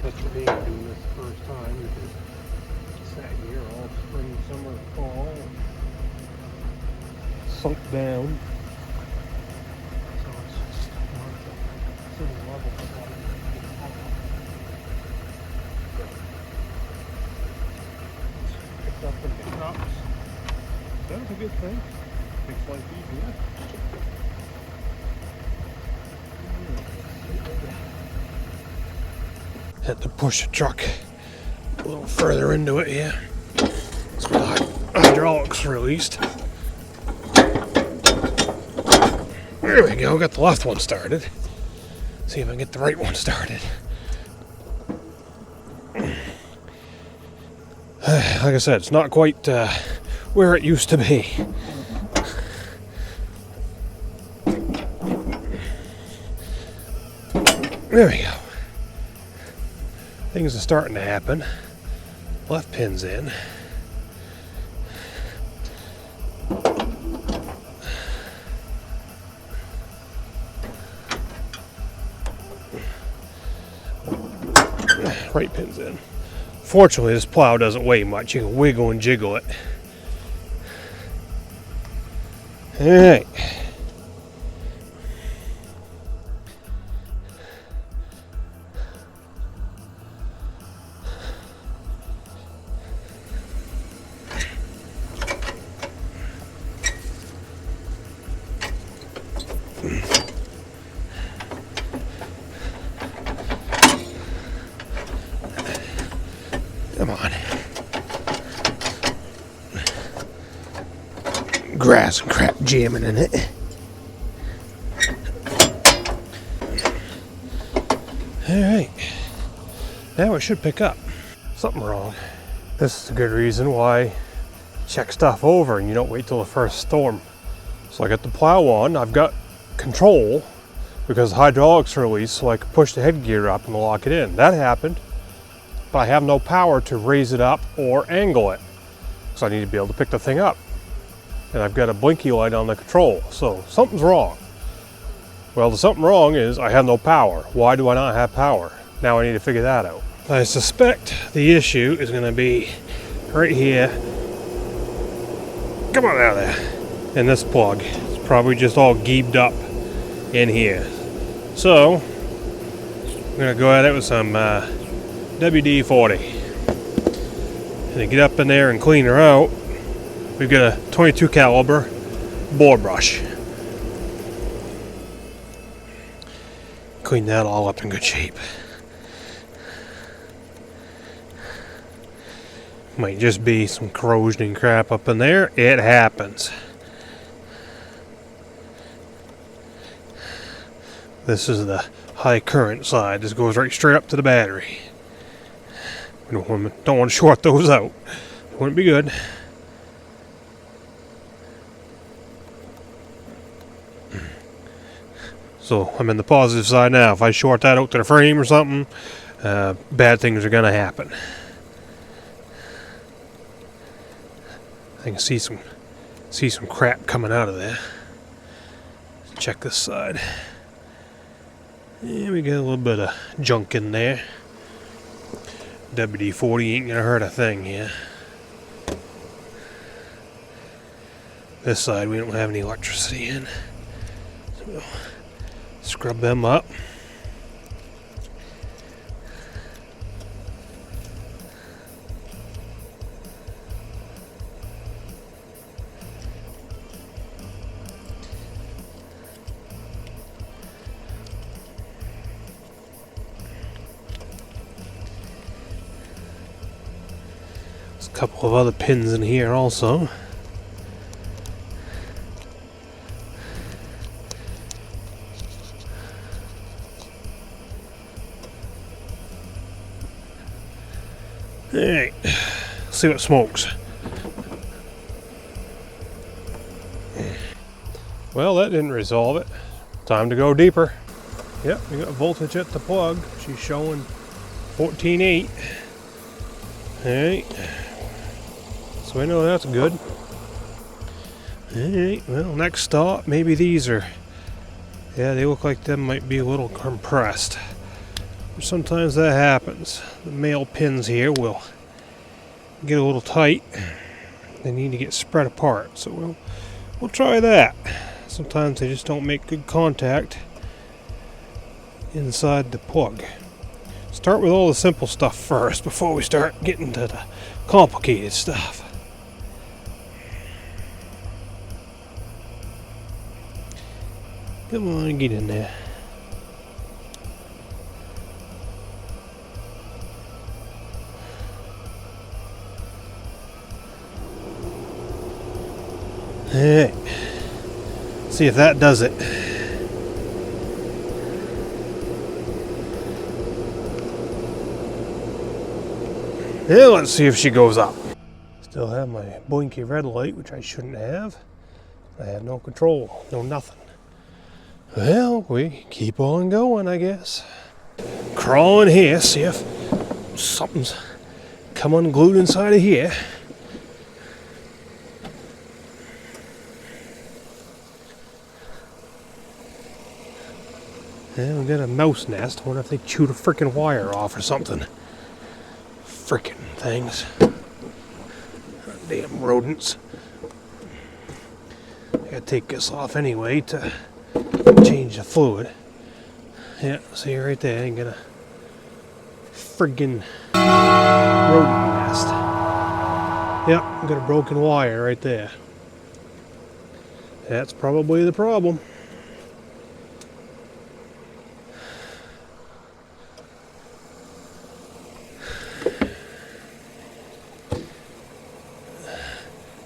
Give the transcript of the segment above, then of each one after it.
That's for me doing this the first time because sat here all spring, summer, fall, sunk down. So it's just not the same level as what it's picked up in the cups. That's a good thing. Makes life easier. Had to push the truck a little further into it here. So the hydraulics released. There we go, got the left one started. See if I can get the right one started. Like I said, it's not quite where it used to be. There we go. Things are starting to happen. Left pin's in. Right pin's in. Fortunately, this plow doesn't weigh much. You can wiggle and jiggle it. Alright. Come on. Grass and crap jamming in it. Alright. Now it should pick up. Something wrong. This is a good reason why check stuff over and you don't wait till the first storm. So I got the plow on. I've got control because the hydraulics released so I could push the headgear up and lock it in. That happened. But I have no power to raise it up or angle it. So I need to be able to pick the thing up. And I've got a blinky light on the control. So something's wrong. Well, the something wrong is I have no power. Why do I not have power? Now I need to figure that out. I suspect the issue is going to be right here. Come on out of there. In this plug. It's probably just all geebed up in here. So, I'm going to go at it with some WD-40. And to get up in there and clean her out, we've got a 22 caliber bore brush. Clean that all up in good shape. Might just be some corrosion and crap up in there. It happens. This is the high current side. This goes right straight up to the battery. We don't want to short those out. It wouldn't be good. So I'm in the positive side now. If I short that out to the frame or something, bad things are going to happen. I can see some crap coming out of there. Let's check this side. Yeah, we got a little bit of junk in there. WD-40 ain't gonna hurt a thing here. This side we don't have any electricity in. So we'll scrub them up. There's a couple of other pins in here also. Alright, see what smokes. Well, that didn't resolve it. Time to go deeper. Yep, we got voltage at the plug. She's showing 14.8. Alright. So I know that's good. Alright, well, next stop, maybe these are... Yeah, they look like them might be a little compressed. Sometimes that happens. The male pins here will get a little tight. They need to get spread apart, so we'll try that. Sometimes they just don't make good contact inside the plug. Start with all the simple stuff first before we start getting to the complicated stuff. Come on, get in there. Alright, see if that does it. Yeah, let's see if she goes up. Still have my blinky red light, which I shouldn't have. I had no control, no nothing. Well, we keep on going, I guess. Crawling here, see if something's come unglued inside of here. Yeah, we got a mouse nest. I wonder if they chewed a freaking wire off or something. Freaking things. Damn rodents. I gotta take this off anyway to change the fluid. Yeah, see right there, you got a friggin' rodent nest. Yep, got a broken wire right there. That's probably the problem.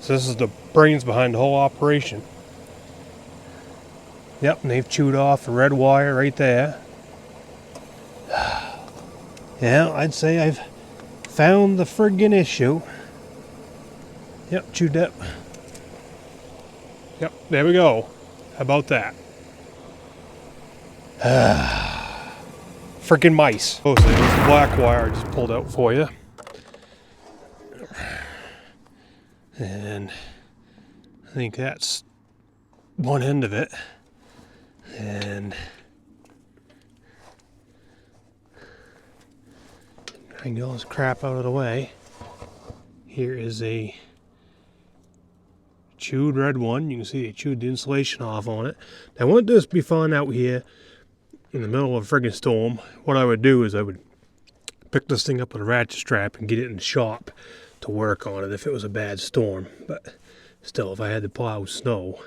So this is the brains behind the whole operation. Yep, and they've chewed off the red wire right there. Yeah, I'd say I've found the friggin' issue. Yep, chewed that. Yep, there we go. How about that? Freaking mice. Oh, so there's the black wire I just pulled out for you. And I think that's one end of it. And I can get all this crap out of the way. Here is a chewed red one. You can see they chewed the insulation off on it. Now, wouldn't this be fun out here in the middle of a friggin' storm? What I would do is I would pick this thing up with a ratchet strap and get it in the shop to work on it if it was a bad storm. But still, if I had to plow snow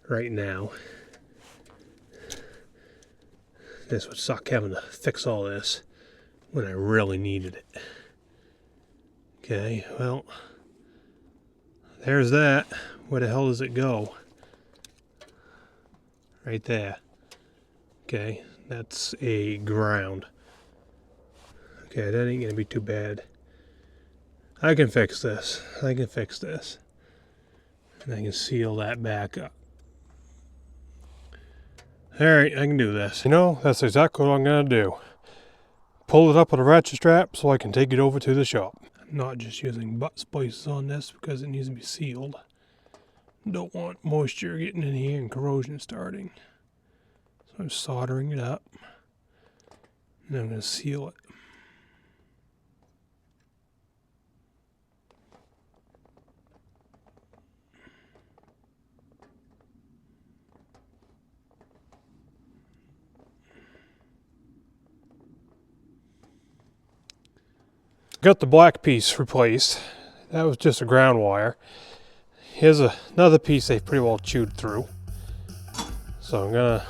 right now, this would suck having to fix all this when I really needed it. Okay, well, there's that. Where the hell does it go? Right there. Okay, that's a ground. Okay, that ain't gonna be too bad. I can fix this. I can fix this. And I can seal that back up. Alright, I can do this. You know, that's exactly what I'm going to do. Pull it up with a ratchet strap so I can take it over to the shop. I'm not just using butt splices on this because it needs to be sealed. Don't want moisture getting in here and corrosion starting. So I'm soldering it up. And I'm going to seal it. Got the black piece replaced. That was just a ground wire. Here's another piece they pretty well chewed through. So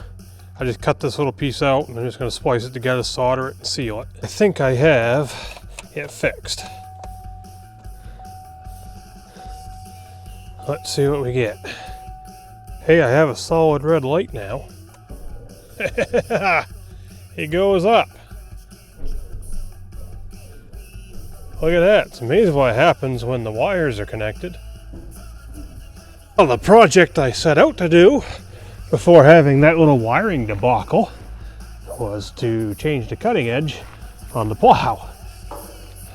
I just cut this little piece out and I'm just gonna splice it together, solder it, and seal it. I think I have it fixed. Let's see what we get. Hey, I have a solid red light now. It goes up. Look at that. It's amazing what happens when the wires are connected. Well, the project I set out to do before having that little wiring debacle was to change the cutting edge on the plow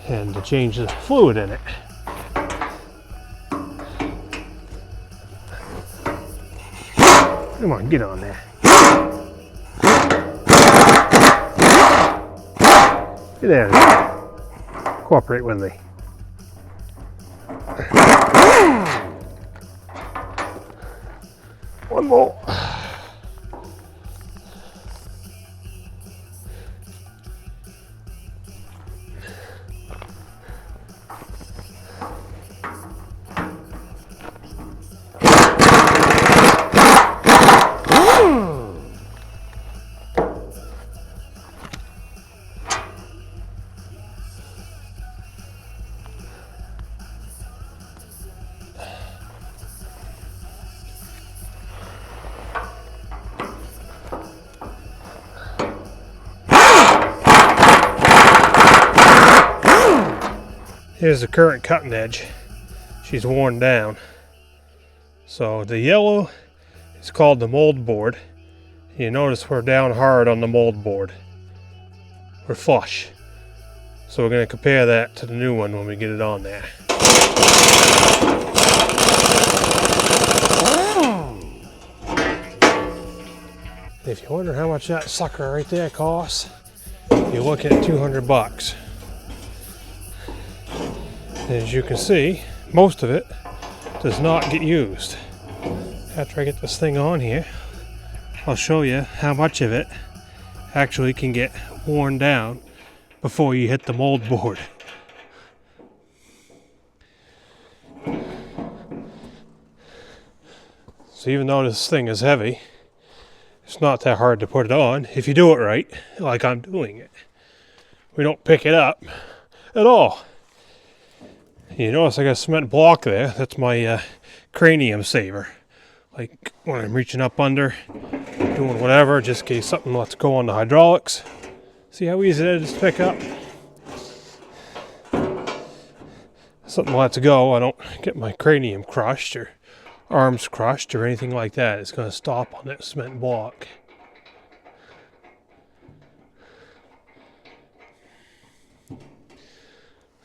and to change the fluid in it. Come on, get on there. Get out of here. Cooperate with me. One more. Here's the current cutting edge. She's worn down. So the yellow is called the mold board. You notice we're down hard on the mold board. We're flush. So we're going to compare that to the new one when we get it on there. If you wonder how much that sucker right there costs, you're looking at $200. As you can see, most of it does not get used. After I get this thing on here, I'll show you how much of it actually can get worn down before you hit the mold board. So even though this thing is heavy, it's not that hard to put it on if you do it right, like I'm doing it. We don't pick it up at all. You notice I got a cement block there. That's my cranium saver. Like when I'm reaching up under, doing whatever, just in case something lets go on the hydraulics. See how easy it is to pick up? Something lets go, I don't get my cranium crushed or arms crushed or anything like that. It's going to stop on that cement block.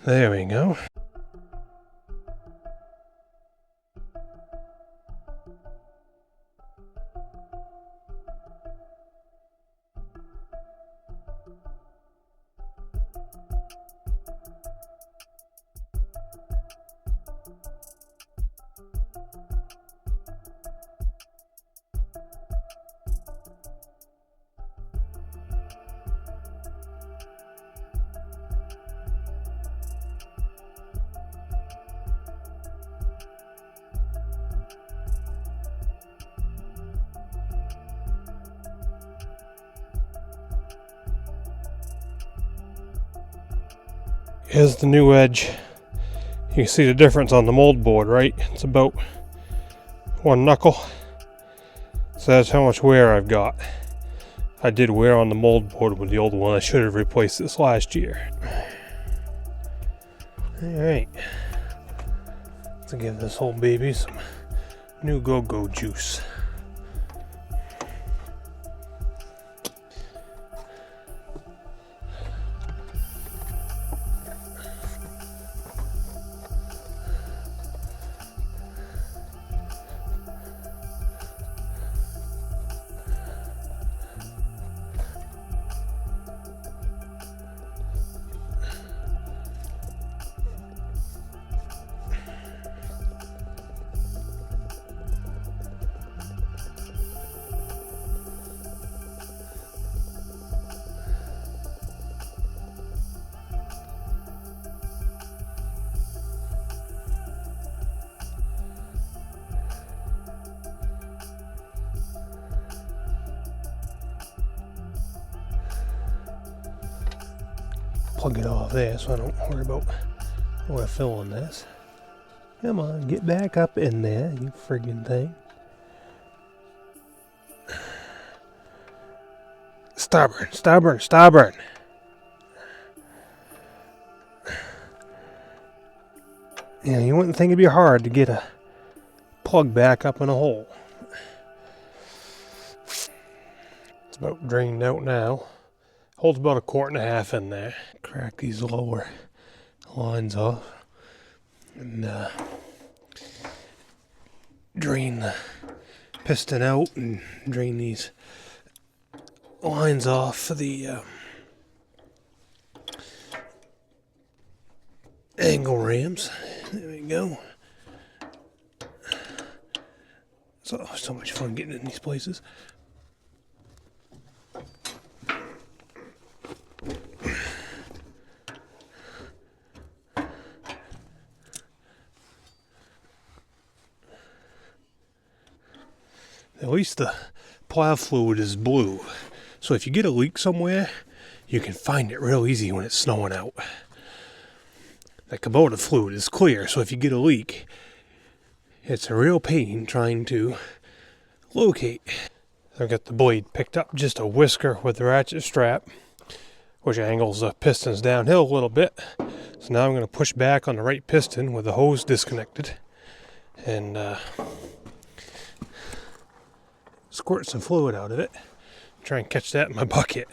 There we go. Here's the new edge. You can see the difference on the mold board, right? It's about 1 knuckle. So that's how much wear I've got. I did wear on the mold board with the old one. I should have replaced this last year. Alright. Let's give this whole baby some new go-go juice. Plug it off there so I don't worry about oil filling this. Come on, get back up in there, you friggin' thing. Stubborn, stubborn, stubborn. Yeah, you wouldn't think it'd be hard to get a plug back up in a hole. It's about drained out now. Holds about 1.5 quarts in there. Crack these lower lines off and drain the piston out and drain these lines off for the angle rams. There we go. So much fun getting in these places. At least the plow fluid is blue. So if you get a leak somewhere, you can find it real easy when it's snowing out. The Kubota fluid is clear, so if you get a leak, it's a real pain trying to locate. I've got the blade picked up just a whisker with the ratchet strap, which angles the pistons downhill a little bit. So now I'm going to push back on the right piston with the hose disconnected and squirt some fluid out of it. Try and catch that in my bucket.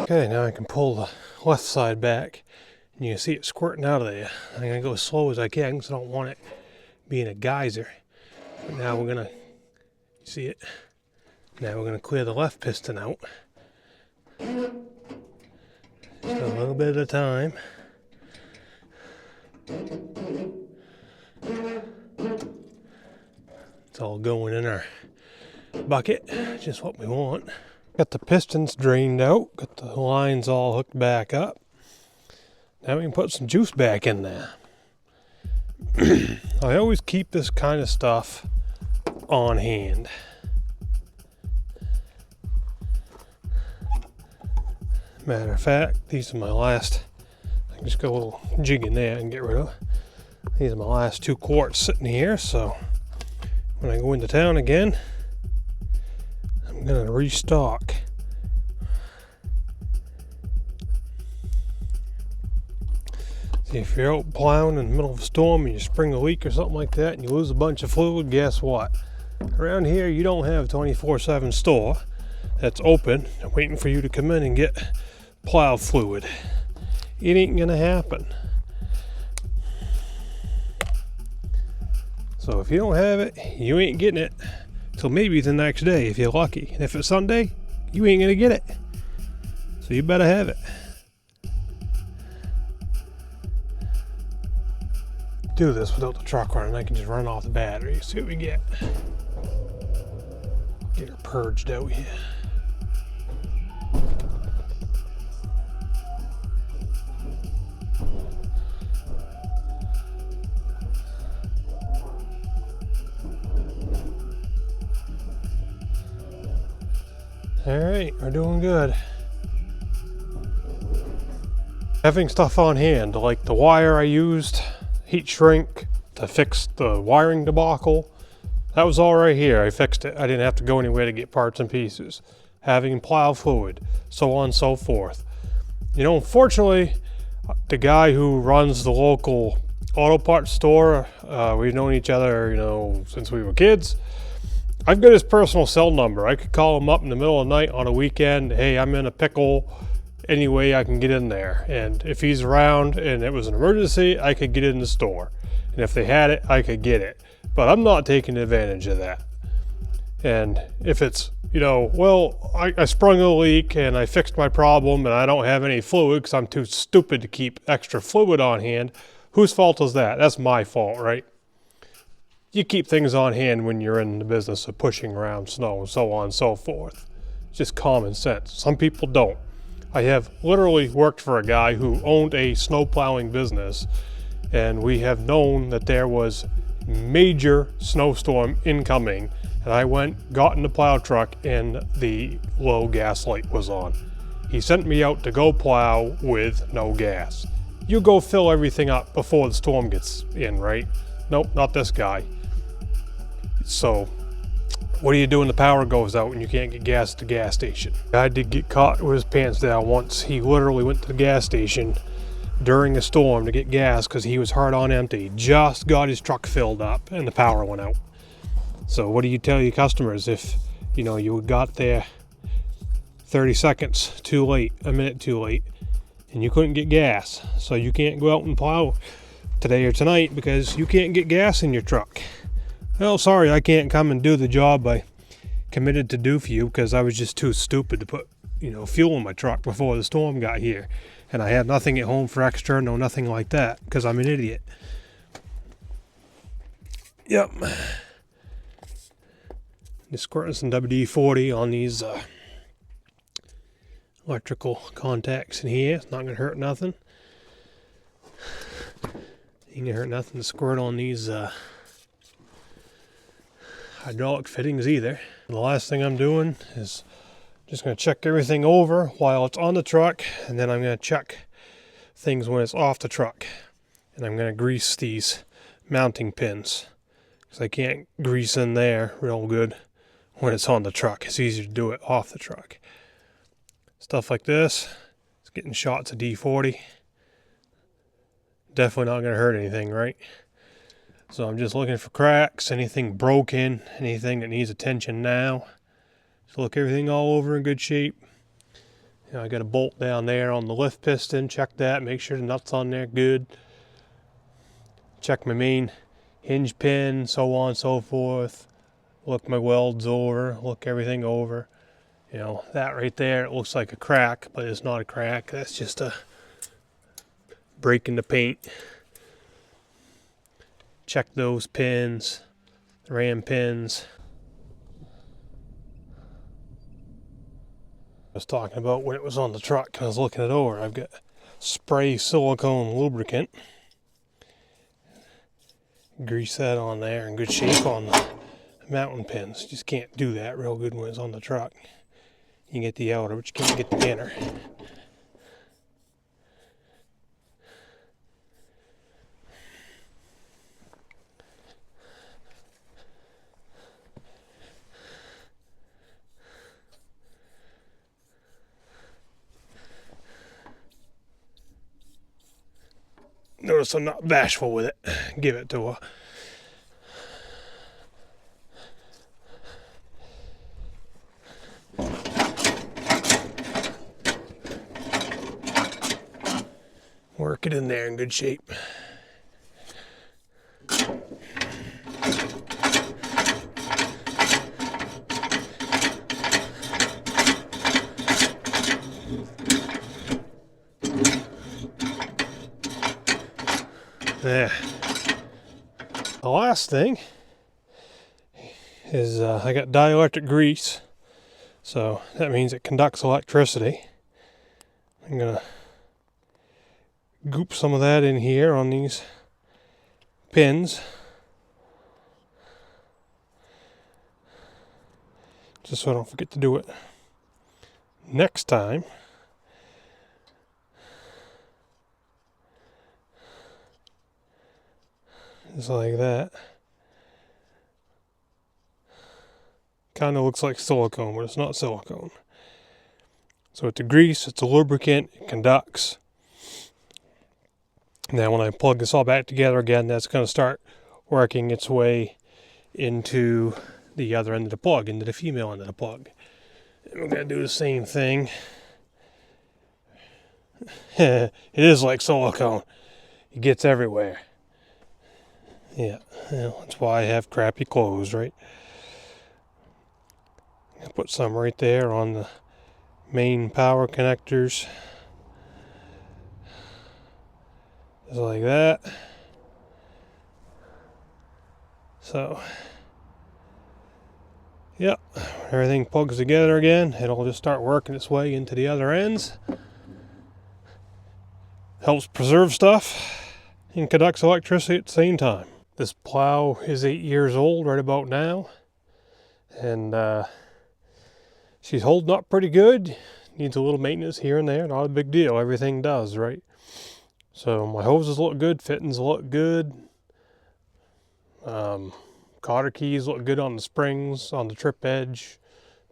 Okay, now I can pull the left side back and you can see it squirting out of there. I'm going to go as slow as I can because I don't want it being a geyser. But now we're going to, see it? Now we're going to clear the left piston out. Just a little bit at a time. It's all going in our bucket, just what we want. Got the pistons drained out, got the lines all hooked back up. Now we can put some juice back in there. I always keep this kind of stuff on hand. Matter of fact, these are my last, I can just go a little jig in there and get rid of. These are my last 2 quarts sitting here, so when I go into town again, I'm gonna restock. See, if you're out plowing in the middle of a storm and you spring a leak or something like that and you lose a bunch of fluid, guess what? Around here you don't have a 24/7 store that's open and waiting for you to come in and get plow fluid. It ain't gonna happen. So if you don't have it, you ain't getting it till maybe the next day if you're lucky. And if it's Sunday, you ain't gonna get it. So you better have it. Do this without the truck running. I can just run off the battery. See what we get. Get her purged out here. All right, we're doing good. Having stuff on hand, like the wire I used, heat shrink to fix the wiring debacle, that was all right here. I fixed it. I didn't have to go anywhere to get parts and pieces. Having plow fluid, so on and so forth. You know, unfortunately, the guy who runs the local auto parts store, we've known each other, you know, since we were kids. I've got his personal cell number. I could call him up in the middle of the night on a weekend. Hey, I'm in a pickle. Any way I can get in there. And if he's around and it was an emergency, I could get in the store. And if they had it, I could get it. But I'm not taking advantage of that. And if it's, you know, well, I sprung a leak and I fixed my problem and I don't have any fluid because I'm too stupid to keep extra fluid on hand, whose fault is that? That's my fault, right? You keep things on hand when you're in the business of pushing around snow and so on and so forth. It's just common sense. Some people don't. I have literally worked for a guy who owned a snow plowing business, and we have known that there was major snowstorm incoming, and I went, got in the plow truck, and the low gas light was on. He sent me out to go plow with no gas. You go fill everything up before the storm gets in, right? Nope, not this guy. So, what do you do when the power goes out and you can't get gas at the gas station? I did get caught with his pants down once. He literally went to the gas station during a storm to get gas because he was hard on empty. Just got his truck filled up and the power went out. So what do you tell your customers if, you know, you got there 30 seconds too late, a minute too late, and you couldn't get gas. So you can't go out and plow today or tonight because you can't get gas in your truck. Well, sorry, I can't come and do the job I committed to do for you because I was just too stupid to put, fuel in my truck before the storm got here. And I had nothing at home for extra, no nothing like that, because I'm an idiot. Yep. Just squirting some WD-40 on these electrical contacts in here. It's not going to hurt nothing. Ain't going to hurt nothing to squirt on these hydraulic fittings either. The last thing I'm doing is just going to check everything over while it's on the truck, and then I'm going to check things when it's off the truck. And I'm going to grease these mounting pins, because I can't grease in there real good when it's on the truck. It's easier to do it off the truck. Stuff like this, it's getting shots of D40. Definitely not going to hurt anything, right? So I'm just looking for cracks, anything broken, anything that needs attention now. So look everything all over in good shape. I got a bolt down there on the lift piston. Check that, make sure the nut's on there good. Check my main hinge pin, so on and so forth. Look my welds over, look everything over. That right there, it looks like a crack, but it's not a crack. That's just a break in the paint. Check those pins, the ram pins. I was talking about when it was on the truck, and I was looking it over. I've got spray silicone lubricant. Grease that on there in good shape on the mounting pins. Just can't do that real good when it's on the truck. You can get the outer, but you can't get the inner. Notice I'm not bashful with it. Give it to her. Work it in there in good shape. There. The last thing is I got dielectric grease, so that means it conducts electricity. I'm gonna goop some of that in here on these pins, just so I don't forget to do it next time. Just like that. Kind of looks like silicone, but it's not silicone. So it's a grease, it's a lubricant, it conducts. Now when I plug this all back together again, that's going to start working its way into the other end of the plug, into the female end of the plug. And we're going to do the same thing. It is like silicone. It gets everywhere. Yeah, that's why I have crappy clothes, right? I'll put some right there on the main power connectors. Just like that. So, yep, everything plugs together again. It'll just start working its way into the other ends. Helps preserve stuff and conducts electricity at the same time. This plow is 8 years old right about now, and she's holding up pretty good. Needs a little maintenance here and there, not a big deal. Everything does, right? So my hoses look good, fittings look good. Cotter keys look good on the springs, on the trip edge.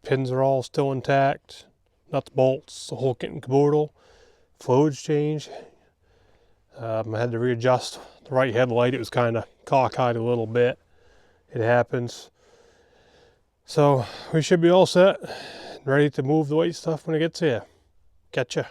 Pins are all still intact. Nuts, bolts, the whole kit and caboodle. Fluids changed. I had to readjust the right headlight. It was kind of cockeyed a little bit. It happens. So we should be all set, ready to move the weight stuff when it gets here. Catch ya.